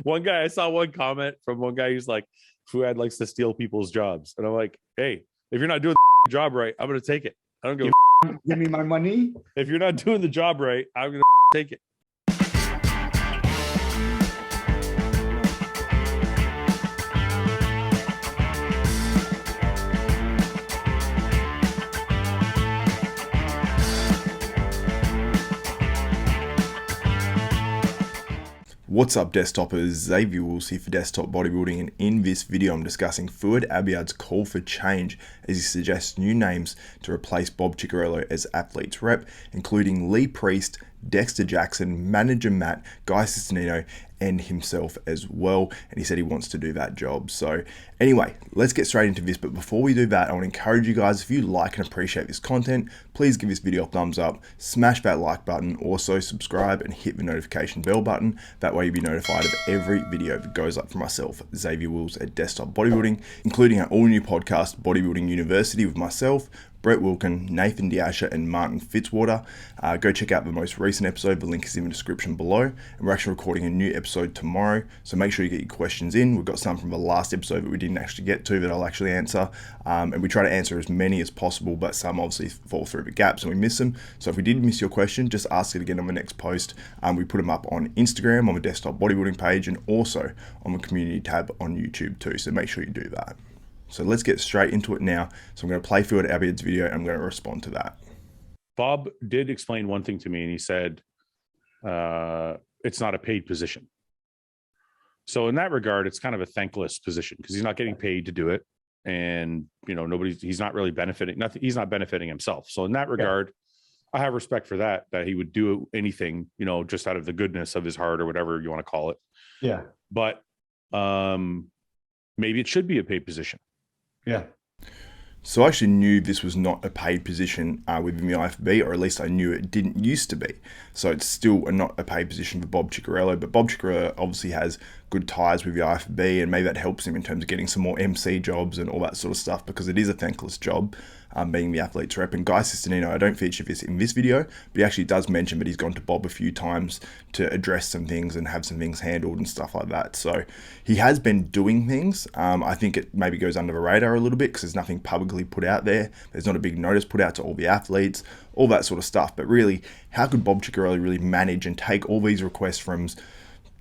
One guy, I saw one comment from one guy who's like, Fouad likes to steal people's jobs. And I'm like, hey, if you're not doing the job right, I'm going to take it. I don't give Give me my money. If you're not doing the job right, I'm going to take it. What's up, desktopers? Xavier Wills here for Desktop Bodybuilding, and in this video I'm discussing Fouad Abiad's call for change as he suggests new names to replace Bob Cicherillo as athletes rep, including Lee Priest, Dexter Jackson, manager Matt, Guy Cisternino, and himself as well, and he said he wants to do that job. So anyway, let's get straight into this, but before we do that, I want to encourage you guys, if you like and appreciate this content, please give this video a thumbs up, smash that like button, also subscribe and hit the notification bell button. That way you'll be notified of every video that goes up from myself, Xavier Wills at Desktop Bodybuilding, including our all new podcast, Bodybuilding University, with myself, Brett Wilkin, Nathan Diasha, and Martin Fitzwater. Go check out the most recent episode. The link is in the description below. And we're actually recording a new episode tomorrow, so make sure you get your questions in. We've got some from the last episode that we didn't actually get to that I'll actually answer. And we try to answer as many as possible, but some obviously fall through the gaps and we miss them. So if we did miss your question, just ask it again on the next post. We put them up on Instagram, on the Desktop Bodybuilding page, and also on the community tab on YouTube too. So make sure you do that. So let's get straight into it now. So I'm going to play Fouad Abiad's video and I'm going to respond to that. Bob did explain one thing to me, and he said, it's not a paid position. So in that regard, it's kind of a thankless position because he's not getting paid to do it. And, you know, he's not really benefiting, he's not benefiting himself. So in that regard, I have respect for that he would do anything, you know, just out of the goodness of his heart or whatever you want to call it. Yeah. But maybe it should be a paid position. Yeah. So I actually knew this was not a paid position within the IFB, or at least I knew it didn't used to be. So it's still not a paid position for Bob Cicherillo, but Bob Cicherillo obviously has good ties with the IFB, and maybe that helps him in terms of getting some more MC jobs and all that sort of stuff, because it is a thankless job being the athlete's rep. And Guy Cisternino, I don't feature this in this video, but he actually does mention that he's gone to Bob a few times to address some things and have some things handled and stuff like that. So he has been doing things. I think it maybe goes under the radar a little bit because there's nothing publicly put out there. There's not a big notice put out to all the athletes, all that sort of stuff. But really, how could Bob Cicherillo really manage and take all these requests from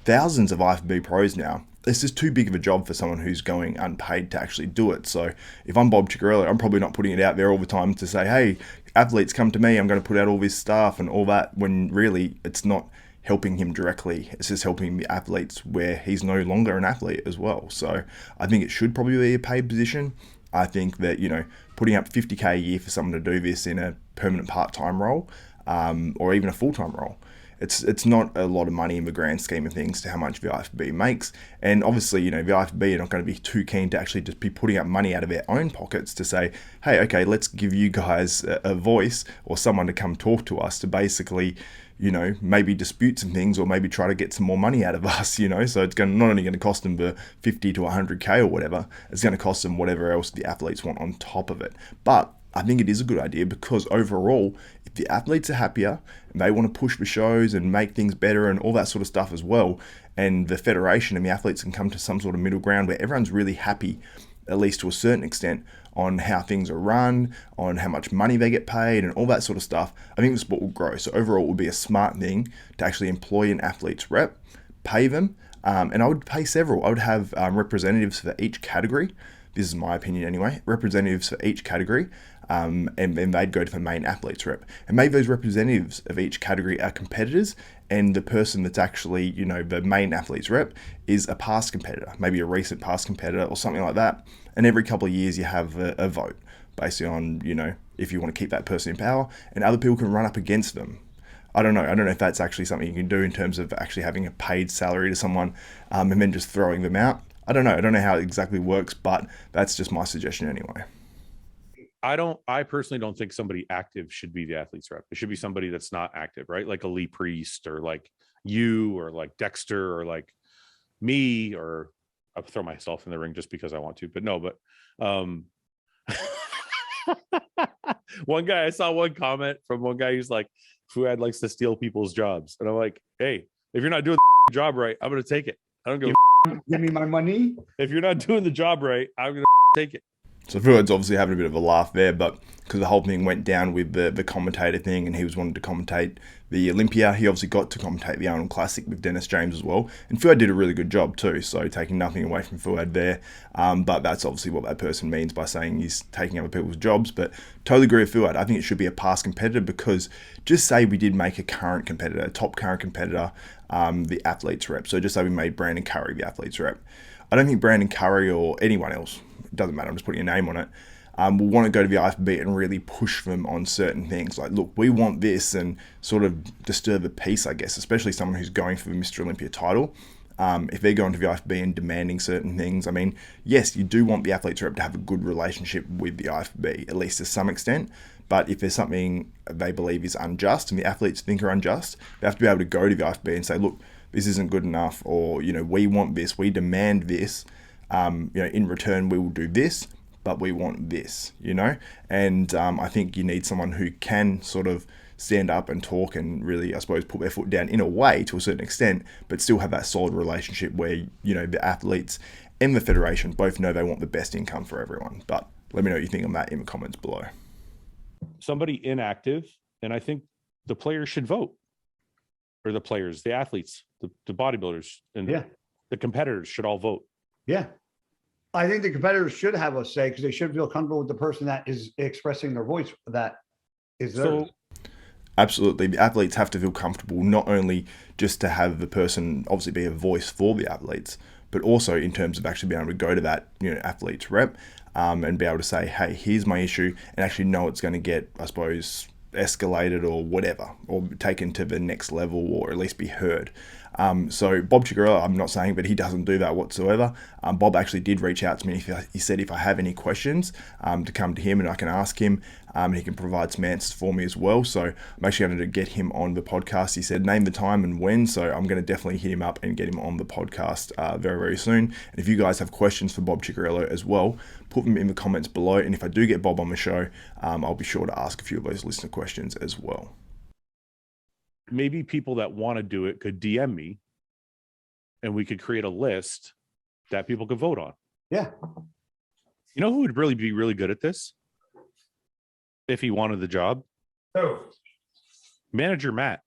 thousands of IFB pros now? It's just too big of a job for someone who's going unpaid to actually do it. So if I'm Bob Cicherillo, I'm probably not putting it out there all the time to say, hey, athletes, come to me, I'm going to put out all this stuff and all that, when really it's not helping him directly. It's just helping the athletes where he's no longer an athlete as well. So I think it should probably be a paid position. I think that, you know, putting up $50K a year for someone to do this in a permanent part-time role or even a full-time role, it's not a lot of money in the grand scheme of things to how much the IFB makes. And obviously, you know, the IFB are not going to be too keen to actually just be putting up money out of their own pockets to say, hey, okay, let's give you guys a voice or someone to come talk to us to basically, you know, maybe dispute some things or maybe try to get some more money out of us, you know. So it's not only going to cost them the 50 to 100K or whatever, it's going to cost them whatever else the athletes want on top of it. But I think it is a good idea because overall, if the athletes are happier and they want to push the shows and make things better and all that sort of stuff as well, and the federation and the athletes can come to some sort of middle ground where everyone's really happy, at least to a certain extent, on how things are run, on how much money they get paid and all that sort of stuff, I think the sport will grow. So overall, it would be a smart thing to actually employ an athlete's rep, pay them, and I would pay several. I would have representatives for each category. This is my opinion anyway, representatives for each category, and then they'd go to the main athletes rep. And maybe those representatives of each category are competitors, and the person that's actually, you know, the main athletes rep is a past competitor, maybe a recent past competitor or something like that. And every couple of years you have a vote based on, you know, if you want to keep that person in power, and other people can run up against them. I don't know if that's actually something you can do in terms of actually having a paid salary to someone and then just throwing them out. I don't know how it exactly works, but that's just my suggestion anyway. I personally don't think somebody active should be the athlete's rep. It should be somebody that's not active, right? Like a Lee Priest or like you or like Dexter or like me, or I'll throw myself in the ring just because I want to, but no, but one guy, I saw one comment from one guy who's like, Fouad likes to steal people's jobs. And I'm like, hey, if you're not doing the job right, I'm going to take it. I don't go. Give me my money. If you're not doing the job right, I'm gonna take it. So Fouad's obviously having a bit of a laugh there, but because the whole thing went down with the commentator thing and he was wanting to commentate the Olympia, he obviously got to commentate the Arnold Classic with Dennis James as well. And Fouad did a really good job too, so taking nothing away from Fouad there. But that's obviously what that person means by saying he's taking other people's jobs. But totally agree with Fouad. I think it should be a past competitor because just say we did make a current competitor, a top current competitor, the athletes rep. So just say we made Brandon Curry the athletes rep. I don't think Brandon Curry or anyone else, it doesn't matter, I'm just putting a name on it, will want to go to the IFB and really push them on certain things. Like, look, we want this, and sort of disturb the peace, I guess, especially someone who's going for the Mr. Olympia title. If they're going to the IFB and demanding certain things, I mean, yes, you do want the athletes rep to have a good relationship with the IFB, at least to some extent. But if there's something they believe is unjust and the athletes think are unjust, they have to be able to go to the IFB and say, look, this isn't good enough, or, we want this, we demand this, in return we will do this, but we want this, and I think you need someone who can sort of stand up and talk and really, I suppose, put their foot down in a way to a certain extent, but still have that solid relationship where, the athletes and the federation both know they want the best income for everyone. But let me know what you think on that in the comments below. Somebody inactive, and I think the players should vote. Or the players, the athletes, the bodybuilders, and the competitors should all vote. Yeah. I think the competitors should have a say because they should feel comfortable with the person that is expressing their voice that is theirs. Absolutely. The athletes have to feel comfortable, not only just to have the person obviously be a voice for the athletes, but also in terms of actually being able to go to that, athletes rep and be able to say, hey, here's my issue, and actually know it's going to get, I suppose, escalated or whatever, or taken to the next level, or at least be heard. So Bob Cicherillo, I'm not saying that he doesn't do that whatsoever. Bob actually did reach out to me. He said if I have any questions, to come to him and I can ask him, and he can provide some answers for me as well. So I'm actually going to get him on the podcast. He said name the time and when, so I'm going to definitely hit him up and get him on the podcast very, very soon. And if you guys have questions for Bob Cicherillo as well, put them in the comments below. And if I do get Bob on the show, I'll be sure to ask a few of those listener questions as well. Maybe people that want to do it could DM me and we could create a list that people could vote on. Yeah. You know who would really be really good at this? If he wanted the job? Oh. Manager Matt.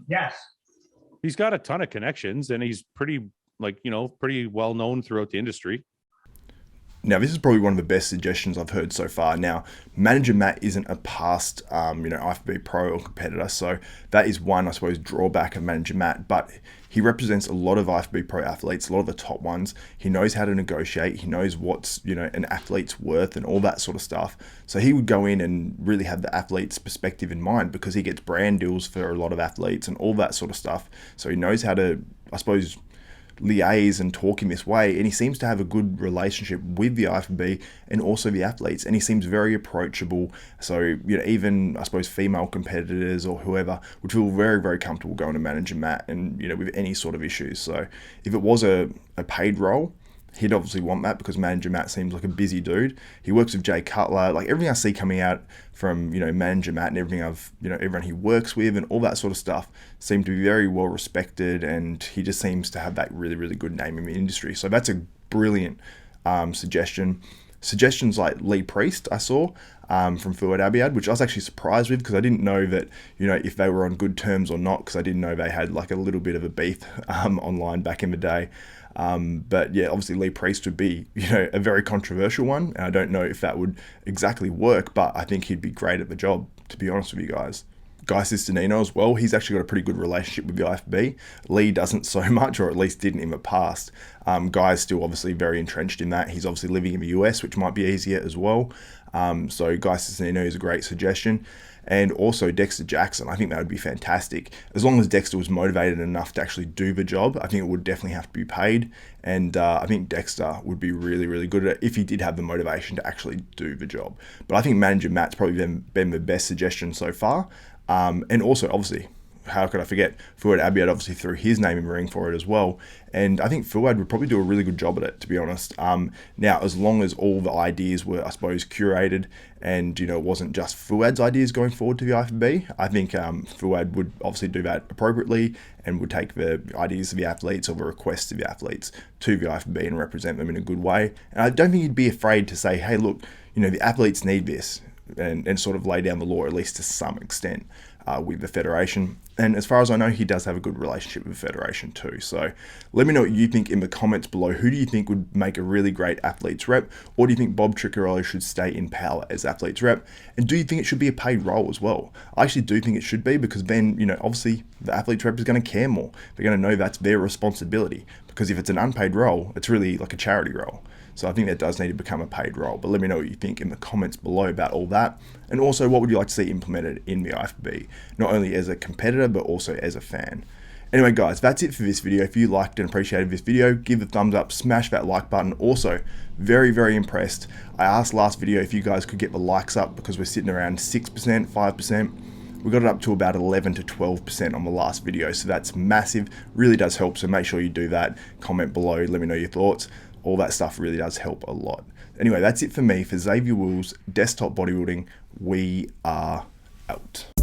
Yes. He's got a ton of connections and he's pretty well known throughout the industry. Now, this is probably one of the best suggestions I've heard so far. Now, Manager Matt isn't a past, IFBB pro or competitor, so that is one, I suppose, drawback of Manager Matt, but he represents a lot of IFBB pro athletes, a lot of the top ones. He knows how to negotiate. He knows what's, an athlete's worth and all that sort of stuff. So he would go in and really have the athlete's perspective in mind because he gets brand deals for a lot of athletes and all that sort of stuff. So he knows how to, I suppose, liaise and talk in this way, and he seems to have a good relationship with the IFBB and also the athletes, and he seems very approachable. So even I suppose female competitors or whoever would feel very, very comfortable going to Manager Matt and with any sort of issues. So if it was a paid role, he'd obviously want that because Manager Matt seems like a busy dude. He works with Jay Cutler, like everything I see coming out from Manager Matt and everything everyone he works with and all that sort of stuff seem to be very well respected, and he just seems to have that really, really good name in the industry. So that's a brilliant suggestion. Suggestions like Lee Priest I saw from Fouad Abiad, which I was actually surprised with because I didn't know that if they were on good terms or not, because I didn't know they had like a little bit of a beef online back in the day. But yeah, obviously Lee Priest would be, a very controversial one. And I don't know if that would exactly work, but I think he'd be great at the job, to be honest with you guys. Guy Cisternino as well, he's actually got a pretty good relationship with the IFB. Lee doesn't so much, or at least didn't in the past. Guy's still obviously very entrenched in that. He's obviously living in the US, which might be easier as well. So Guy Cisternino is a great suggestion. And also Dexter Jackson, I think that would be fantastic. As long as Dexter was motivated enough to actually do the job, I think it would definitely have to be paid. And I think Dexter would be really, really good at it if he did have the motivation to actually do the job. But I think Manager Matt's probably been the best suggestion so far. And also, obviously, how could I forget? Fouad Abiad obviously threw his name in the ring for it as well. And I think Fouad would probably do a really good job at it, to be honest. Now, as long as all the ideas were, I suppose, curated and, it wasn't just Fouad's ideas going forward to the IFBB, I think Fouad would obviously do that appropriately and would take the ideas of the athletes or the requests of the athletes to the IFBB and represent them in a good way. And I don't think he'd be afraid to say, hey, look, the athletes need this, and sort of lay down the law, at least to some extent, with the federation. And as far as I know, he does have a good relationship with the federation too. So let me know what you think in the comments below. Who do you think would make a really great athletes rep? Or do you think Bob Cicherillo should stay in power as athletes rep? And do you think it should be a paid role as well? I actually do think it should be, because then, obviously the athletes rep is going to care more. They're going to know that's their responsibility, because if it's an unpaid role, it's really like a charity role. So I think that does need to become a paid role. But let me know what you think in the comments below about all that. And also, what would you like to see implemented in the IFBB? Not only as a competitor, but also as a fan. Anyway, guys, that's it for this video. If you liked and appreciated this video, give it a thumbs up, smash that like button. Also, very, very impressed. I asked last video if you guys could get the likes up, because we're sitting around 6%, 5%. We got it up to about 11 to 12% on the last video. So that's massive, really does help. So make sure you do that. Comment below, let me know your thoughts. All that stuff really does help a lot. Anyway, that's it for me. For Xavier Wills, Desktop Bodybuilding, we are out.